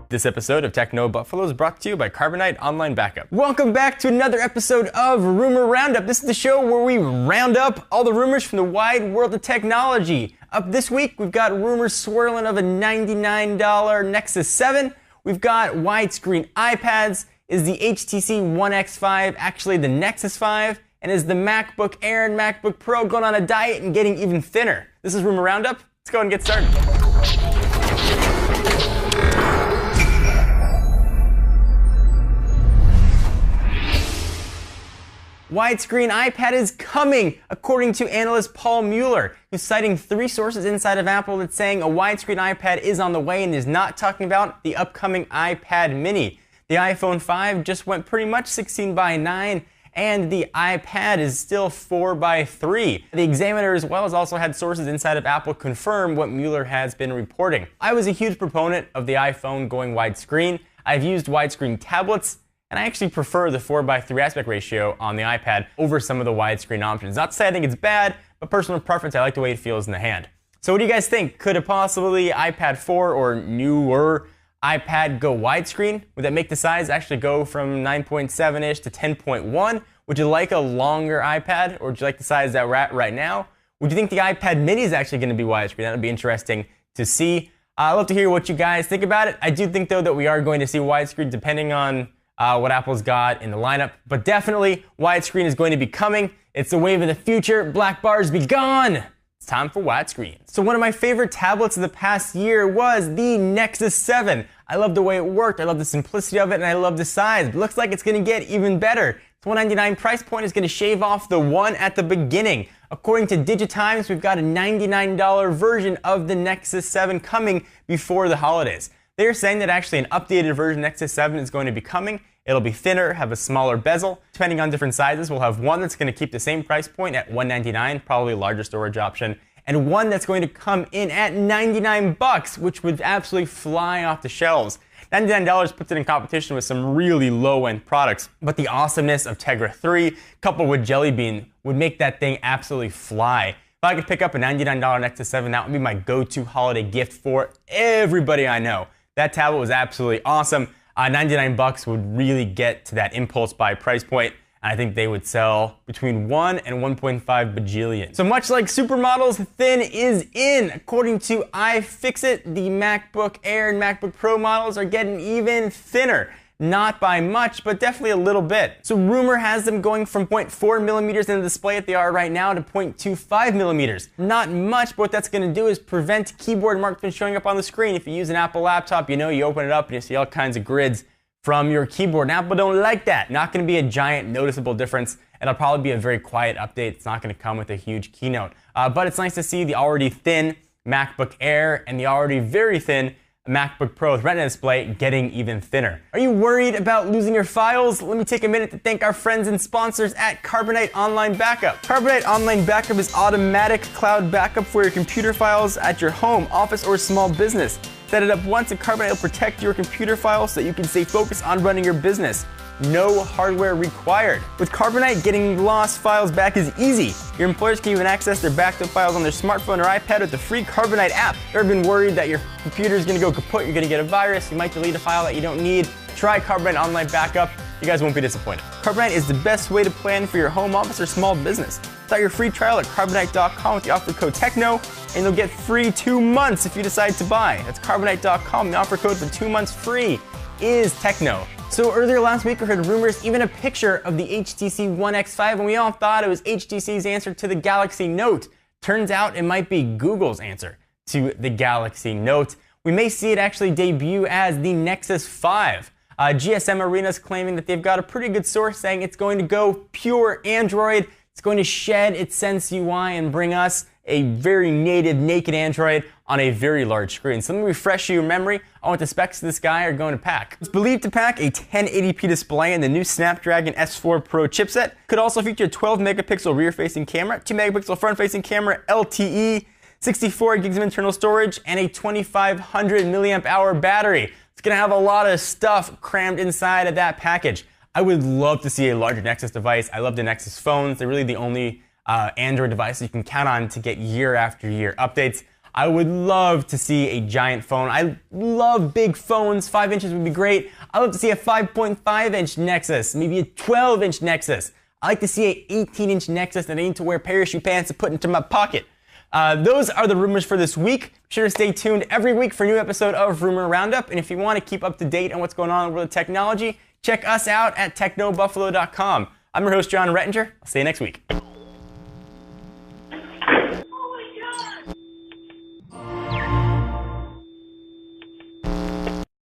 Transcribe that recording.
This episode of Techno Buffalo is brought to you by Carbonite Online Backup. Welcome back to another episode of Rumor Roundup. This is the show where we round up all the rumors from the wide world of technology. Up this week, we've got rumors swirling of a $99 Nexus 7. We've got widescreen iPads. Is the HTC One X5 actually the Nexus 5? And is the MacBook Air and MacBook Pro going on a diet and getting even thinner? This is Rumor Roundup. Let's go and get started. Widescreen iPad is coming, according to analyst Paul Mueller, who's citing 3 sources inside of Apple that's saying a widescreen iPad is on the way and is not talking about the upcoming iPad mini. The iPhone 5 just went pretty much 16:9, and the iPad is still 4:3. The Examiner as well has also had sources inside of Apple confirm what Mueller has been reporting. I was a huge proponent of the iPhone going widescreen. I've used widescreen tablets, and I actually prefer the 4:3 aspect ratio on the iPad over some of the widescreen options. Not to say I think it's bad, but personal preference, I like the way it feels in the hand. So what do you guys think? Could a possibly iPad 4 or newer iPad go widescreen? Would that make the size actually go from 9.7-ish to 10.1? Would you like a longer iPad, or would you like the size that we're at right now? Would you think the iPad mini is actually going to be widescreen? That would be interesting to see. I'd love to hear what you guys think about it. I do think, though, that we are going to see widescreen depending on what Apple's got in the lineup, but definitely widescreen is going to be coming. It's the wave of the future. Black bars be gone. It's time for widescreen. So one of my favorite tablets of the past year was the Nexus 7. I love the way it worked. I love the simplicity of it, and I love the size. It looks like it's going to get even better. Its $199 price point is going to shave off the one at the beginning. According to Digitimes, we've got a $99 version of the Nexus 7 coming before the holidays. They're saying that actually an updated version of Nexus 7 is going to be coming. It'll be thinner, have a smaller bezel. Depending on different sizes, we'll have one that's going to keep the same price point at $199, probably a larger storage option, and one that's going to come in at $99, which would absolutely fly off the shelves. $99 puts it in competition with some really low-end products, but the awesomeness of Tegra 3 coupled with Jelly Bean would make that thing absolutely fly. If I could pick up a $99 Nexus 7, that would be my go-to holiday gift for everybody I know. That tablet was absolutely awesome. $99 would really get to that impulse buy price point. I think they would sell between 1 and 1.5 bajillion. So much like supermodels, thin is in. According to iFixit, the MacBook Air and MacBook Pro models are getting even thinner. Not by much, but definitely a little bit. So rumor has them going from 0.4 millimeters in the display that they are right now to 0.25 millimeters. Not much, but what that's going to do is prevent keyboard marks from showing up on the screen. If you use an Apple laptop, you know you open it up and you see all kinds of grids from your keyboard. And Apple don't like that. Not going to be a giant noticeable difference. It'll probably be a very quiet update. It's not going to come with a huge keynote. But it's nice to see the already thin MacBook Air and the already very thin MacBook Pro with Retina display getting even thinner. Are you worried about losing your files? Let me take a minute to thank our friends and sponsors at Carbonite Online Backup. Carbonite Online Backup is automatic cloud backup for your computer files at your home, office, or small business. Set it up once and Carbonite will protect your computer files so that you can stay focused on running your business. No hardware required. With Carbonite, getting lost files back is easy. Your employers can even access their backed up files on their smartphone or iPad with the free Carbonite app. Ever been worried that your computer is going to go kaput, you're going to get a virus, you might delete a file that you don't need? Try Carbonite Online Backup. You guys won't be disappointed. Carbonite is the best way to plan for your home office or small business. Start your free trial at Carbonite.com with the offer code TECHNO, and you'll get free 2 months if you decide to buy. That's Carbonite.com. The offer code for 2 months free is TECHNO. So earlier last week, we heard rumors, even a picture of the HTC One X5, and we all thought it was HTC's answer to the Galaxy Note. Turns out it might be Google's answer to the Galaxy Note. We may see it actually debut as the Nexus 5. GSM Arena's claiming that they've got a pretty good source saying it's going to go pure Android. It's going to shed its Sense UI and bring us a very native, naked Android on a very large screen. So let me refresh your memory on what the specs of this guy are going to pack. It's believed to pack a 1080p display and the new Snapdragon S4 Pro chipset. Could also feature a 12 megapixel rear-facing camera, 2 megapixel front-facing camera, LTE, 64 gigs of internal storage, and a 2500 milliamp hour battery. It's going to have a lot of stuff crammed inside of that package. I would love to see a larger Nexus device. I love the Nexus phones. They're really the only Android device you can count on to get year after year updates. I would love to see a giant phone. I love big phones. 5 inches would be great. I'd love to see a 5.5-inch Nexus, maybe a 12-inch Nexus. I like to see an 18-inch Nexus that I need to wear parachute pants to put into my pocket. Those are the rumors for this week. Be sure to stay tuned every week for a new episode of Rumor Roundup. And if you want to keep up to date on what's going on in the world of technology, check us out at technobuffalo.com. I'm your host, John Rettinger. I'll see you next week.